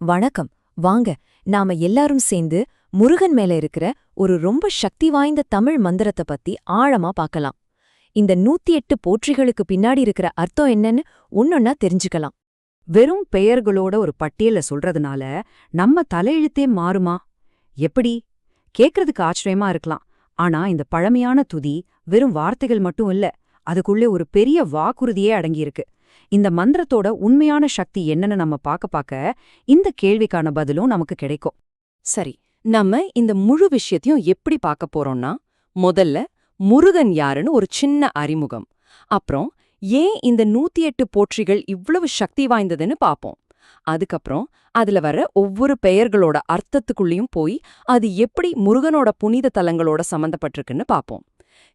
வணக்கம். வாங்க, நாம எல்லாரும் சேர்ந்து முருகன் மேல இருக்கிற ஒரு ரொம்ப சக்தி வாய்ந்த தமிழ் மந்திரத்தை பத்தி ஆழமா பார்க்கலாம். இந்த 108 போற்றிகளுக்கு பின்னாடி இருக்கிற அர்த்தம் என்னன்னு ஒன்னொன்னா தெரிஞ்சுக்கலாம். வெறும் பெயர்களோட ஒரு பட்டியல சொல்றதுனால நம்ம தலையெழுத்தே மாறுமா? எப்படி? கேக்குறதுக்கு ஆச்சரியமா இருக்கலாம். ஆனா இந்த பழமையான துதி வெறும் வார்த்தைகள் மட்டும் இல்ல, அதுக்குள்ளே ஒரு பெரிய வாக்குறுதியே அடங்கியிருக்கு. இந்த மந்திரத்தோட உண்மையான சக்தி என்னன்னு நம்ம பார்க்க இந்த கேள்விக்கான பதிலும் நமக்கு கிடைக்கும். சரி, நம்ம இந்த முழு விஷயத்தையும் எப்படி பார்க்க போறோம்னா, முதல்ல முருகன் யாருன்னு ஒரு சின்ன அறிமுகம். அப்புறம் ஏன் இந்த 108 போற்றிகள் இவ்வளவு சக்தி வாய்ந்ததுன்னு பார்ப்போம். அதுக்கப்புறம் அதுல வர ஒவ்வொரு பெயர்களோட அர்த்தத்துக்குள்ளேயும் போய் அது எப்படி முருகனோட புனித தலங்களோட சம்பந்தப்பட்டிருக்குன்னு பார்ப்போம்.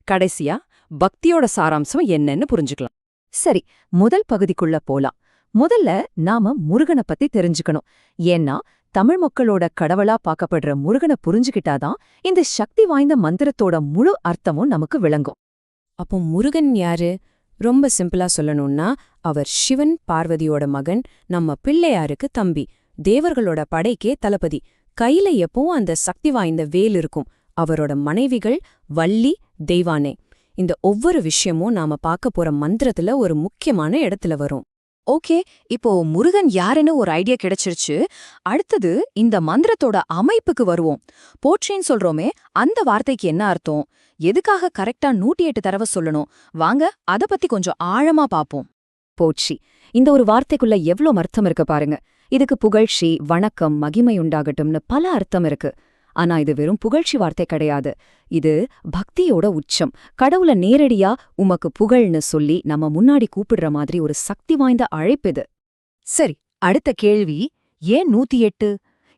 கடைசியா பக்தியோட சாராம்சம் என்னன்னு புரிஞ்சுக்கலாம். சரி, முதல் பகுதிக்குள்ள போலாம். முதல்ல நாம முருகனை பத்தி தெரிஞ்சுக்கணும். ஏன்னா தமிழ் மக்களோட கடவுளா பார்க்கப்படுற முருகனை புரிஞ்சுக்கிட்டாதான் இந்த சக்தி வாய்ந்த மந்திரத்தோட முழு அர்த்தமும் நமக்கு விளங்கும். அப்போ முருகன் யாரு? ரொம்ப சிம்பிளா சொல்லணும்னா, அவர் சிவன் பார்வதியோட மகன், நம்ம பிள்ளையாருக்கு தம்பி, தேவர்களோட படைக்கே தளபதி. கையில எப்பவும் அந்த சக்தி வாய்ந்த வேல் இருக்கும். அவரோட மனைவிகள் வள்ளி, தெய்வானே. இந்த ஒவ்வொரு விஷயமும் நாம பார்க்க போற மந்திரத்துல ஒரு முக்கியமான இடத்துல வரும். ஓகே, இப்போ முருகன் யாருன்னு ஒரு ஐடியா கிடைச்சிருச்சு. அடுத்தது இந்த மந்திரத்தோட அமைப்புக்கு வருவோம். போற்றின்னு சொல்றோமே, அந்த வார்த்தைக்கு என்ன அர்த்தம்? எதுக்காக கரெக்டா 108 தடவை சொல்லணும்? வாங்க அத பத்தி கொஞ்சம் ஆழமா பாப்போம். போற்றி, இந்த ஒரு வார்த்தைக்குள்ள எவ்ளோ அர்த்தம் இருக்கு பாருங்க. இதுக்கு புகழ்ச்சி, வணக்கம், மகிமை உண்டாகட்டும்னு பல அர்த்தம் இருக்கு. ஆனா இது வெறும் புகழ்ச்சி வார்த்தை கிடையாது. இது பக்தியோட உச்சம். கடவுள நேரடியா உமக்கு புகழ்னு சொல்லி நம்ம முன்னாடி கூப்பிடுற மாதிரி ஒரு சக்தி வாய்ந்த அழைப்பு இது. சரி, அடுத்த கேள்வி, ஏன் 108?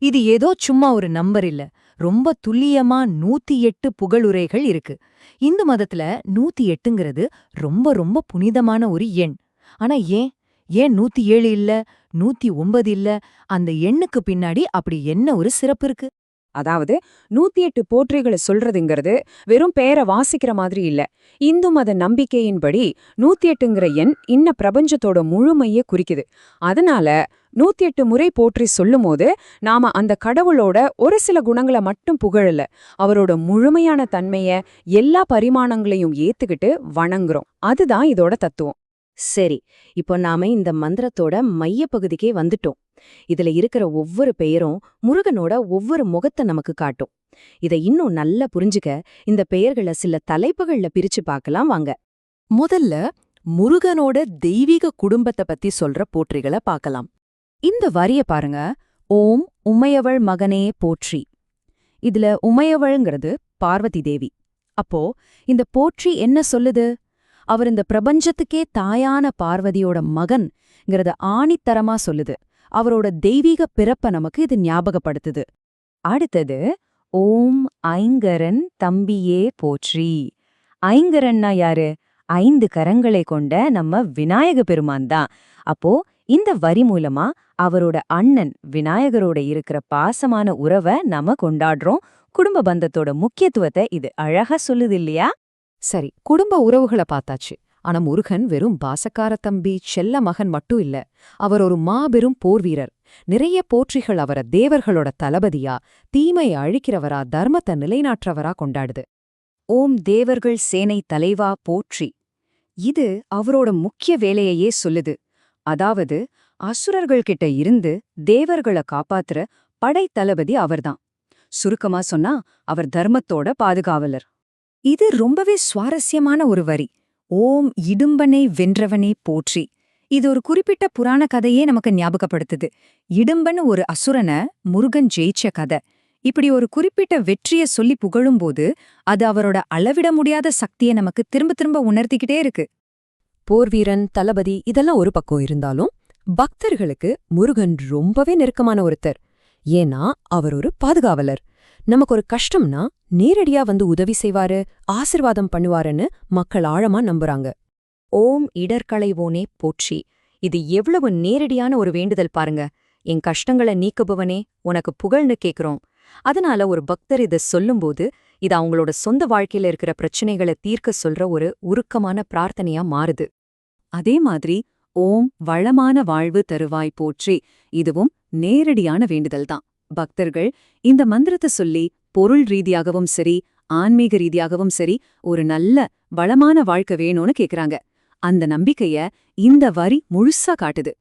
இது ஏதோ சும்மா ஒரு நம்பர் இல்ல. ரொம்ப துல்லியமா 108 புகழுரைகள் இருக்கு. இந்து மதத்துல 108ங்கிறது ரொம்ப ரொம்ப புனிதமான ஒரு எண். ஆனா ஏன் 107 இல்ல, 109 இல்ல? அந்த எண்ணுக்கு பின்னாடி அப்படி என்ன ஒரு சிறப்பு இருக்கு? அதாவது 108 போற்றிகளை சொல்றதுங்கிறது வெறும் பெயரை வாசிக்கிற மாதிரி இல்ல. இந்து மத நம்பிக்கையின்படி 108ங்கிற எண் இன்ன பிரபஞ்சத்தோட முழுமையை குறிக்குது. அதனால 108 முறை போற்றி சொல்லும்போது நாம அந்த கடவுளோட ஒரு சில குணங்களை மட்டும் புகழல, அவரோட முழுமையான தன்மைய, எல்லா பரிமாணங்களையும் ஏத்துக்கிட்டு வணங்குறோம். அதுதான் இதோட தத்துவம். சரி, இப்போ நாம இந்த மந்திரத்தோட மையப்பகுதிக்கே வந்துட்டோம். இதுல இருக்கிற ஒவ்வொரு பெயரும் முருகனோட ஒவ்வொரு முகத்தை நமக்கு காட்டும். இதை இன்னும் நல்லா புரிஞ்சுக்க இந்த பெயர்களை சில தலைப்புகள்ல பிரிச்சு பார்க்கலாம் வாங்க. முதல்ல முருகனோட தெய்வீக குடும்பத்தை பத்தி சொல்ற போற்றிகளை பார்க்கலாம். இந்த வரிய பாருங்க. ஓம் உமையவள் மகனே போற்றி. இதுல உமையவள்ங்கிறது பார்வதி தேவி. அப்போ இந்த போற்றி என்ன சொல்லுது? அவர் இந்த பிரபஞ்சத்துக்கே தாயான பார்வதியோட மகன்ங்கிறத ஆணித்தரமா சொல்லுது. அவரோட தெய்வீக பிறப்ப நமக்கு இது ஞாபகப்படுத்துது. அடுத்தது ஓம் ஐங்கரன் தம்பியே போற்றி. ஐங்கரன்னா யாரு? 5 கரங்களை கொண்ட நம்ம விநாயக பெருமான் தான். அப்போ இந்த வரி மூலமா அவரோட அண்ணன் விநாயகரோட இருக்கிற பாசமான உறவை நாம கொண்டாடுறோம். குடும்ப பந்தத்தோட முக்கியத்துவத்தை இது அழகா சொல்லுது இல்லையா? சரி, குடும்ப உறவுகளை பார்த்தாச்சு. ஆனா முருகன் வெறும் பாசக்கார தம்பி, செல்ல மகன் மட்டும் இல்ல. அவர் ஒரு மாபெரும் போர் வீரர். நிறைய போற்றிகள் அவரை தேவர்களோட தளபதியா, தீமையை அழிக்கிறவரா, தர்மத்தை நிலைநாற்றவரா கொண்டாடுது. ஓம் தேவர்கள் சேனை தலைவா போற்றி. இது அவரோட முக்கிய வேலையையே சொல்லுது. அதாவது அசுரர்கள்கிட்ட இருந்து தேவர்களை காப்பாத்துற படை தளபதி அவர்தான். சுருக்கமா சொன்னா அவர் தர்மத்தோட பாதுகாவலர். இது ரொம்பவே சுவாரஸ்யமான ஒரு வரி. ஓம் இடும்பனை வென்றவனே போற்றி. இது ஒரு குறிப்பிட்ட புராண கதையே நமக்கு ஞாபகப்படுத்துது. இடும்பன் ஒரு அசுரனை முருகன் ஜெயிச்ச கதை. இப்படி ஒரு குறிப்பிட்ட வெற்றியை சொல்லி புகழும்போது அது அவரோட அளவிட முடியாத சக்தியை நமக்கு திரும்ப திரும்ப உணர்த்திக்கிட்டே இருக்கு. போர்வீரன், தளபதி இதெல்லாம் ஒரு பக்கம் இருந்தாலும் பக்தர்களுக்கு முருகன் ரொம்பவே நெருக்கமான ஒருத்தர். ஏன்னா அவர் ஒரு பாதுகாவலர். நமக்கு ஒரு கஷ்டம்னா நேரடியா வந்து உதவி செய்வாரு, ஆசிர்வாதம் பண்ணுவாருன்னு மக்கள் ஆழமா நம்புறாங்க. ஓம் இடர்களைவோனே போற்றி. இது எவ்வளவு நேரடியான ஒரு வேண்டுதல் பாருங்க. என் கஷ்டங்களை நீக்குபவனே, உனக்கு புகழ்னு கேக்குறோம். அதனால ஒரு பக்தர் இதை சொல்லும்போது இது அவங்களோட சொந்த வாழ்க்கையில இருக்கிற பிரச்சனைகளை தீர்க்க சொல்ற ஒரு உருக்கமான பிரார்த்தனையா மாறுது. அதே மாதிரி ஓம் வளமான வாழ்வு தருவாய் போற்றி. இதுவும் நேரடியான வேண்டுதல் தான். பக்தர்கள் இந்த மந்திரத்தை சொல்லி பொருள் ரீதியாகவும் சரி, ஆன்மீக ரீதியாகவும் சரி, ஒரு நல்ல வளமான வாழ்க்கை வேணும்னு கேக்குறாங்க. அந்த நம்பிக்கைய இந்த வரி முழுசா காட்டுது.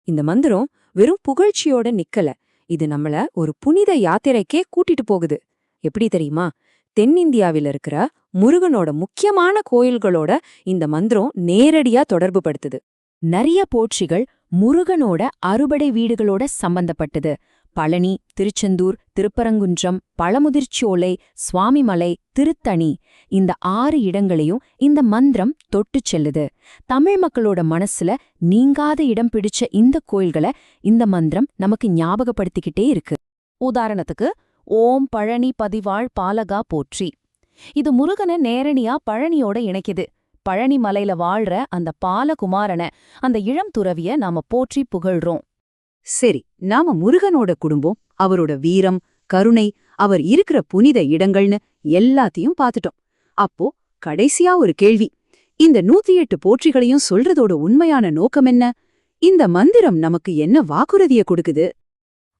இந்த மந்திரம் வெறும் புகழ்ச்சியோட நிக்கல, இது நம்மள ஒரு புனித யாத்திரைக்கே கூட்டிட்டு போகுது. எப்படி தெரியுமா? தென்னிந்தியாவில இருக்கிற முருகனோட முக்கியமான கோயில்களோட இந்த மந்திரம் நேரடியா தொடர்பு படுத்துது. நிறைய போற்றிகள் முருகனோட அறுபடை வீடுகளோட சம்பந்தப்பட்டது. பழனி, திருச்செந்தூர், திருப்பரங்குன்றம், பழமுதிர்ச்சோலை, சுவாமிமலை, திருத்தணி, இந்த 6 இடங்களையும் இந்த மந்திரம் தொட்டுச் செல்லுது. தமிழ் மக்களோட மனசுல நீங்காத இடம் பிடிச்ச இந்த கோயில்களை இந்த மந்திரம் நமக்கு ஞாபகப்படுத்திக்கிட்டே இருக்கு. உதாரணத்துக்கு, ஓம் பழனி பதிவாழ் பாலகா போற்றி. இது முருகனை நேரடியா பழனியோட இணைக்குது. பழனி மலையில வாழ்ற அந்த பாலகுமாரன, அந்த இளம் துறவிய நாம போற்றி புகழ்றோம். சரி, நாம முருகனோட குடும்பம், அவரோட வீரம், கருணை, அவர் இருக்கிற புனித இடங்கள்னு எல்லாத்தையும் பார்த்துட்டோம். அப்போ கடைசியா ஒரு கேள்வி. இந்த 108 போற்றிகளையும் சொல்றதோட உண்மையான நோக்கம் என்ன? இந்த மந்திரம் நமக்கு என்ன வாக்குறுதியை கொடுக்குது?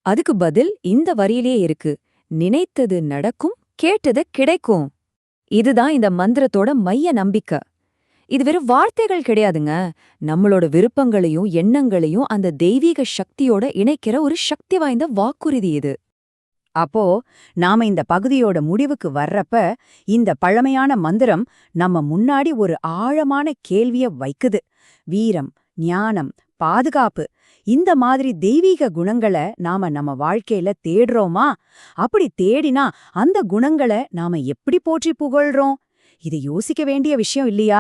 அதுக்கு பதில் இந்த வரியிலே இருக்கு. நினைத்தது நடக்கும், கேட்டது கிடைக்கும். இதுதான் இந்த மந்திரத்தோட மைய நம்பிக்கை. இது வெறும் வார்த்தைகள் கிடையாதுங்க. நம்மளோட விருப்பங்களையும் எண்ணங்களையும் அந்த தெய்வீக சக்தியோட இணைக்கிற ஒரு சக்தி வாய்ந்த வாக்குறுதி இது. அப்போ நாம இந்த பகுதியோட முடிவுக்கு வர்றப்ப இந்த பழமையான மந்திரம் நம்ம முன்னாடி ஒரு ஆழமான கேள்விய வைக்குது. வீரம், ஞானம், பாதுகாப்பு, இந்த மாதிரி தெய்வீக குணங்களை நாம நம்ம வாழ்க்கையில தேடுறோமா? அப்படி தேடினா அந்த குணங்களை நாம எப்படி போற்றி புகழ்றோம்? இது யோசிக்க வேண்டிய விஷயம் இல்லையா?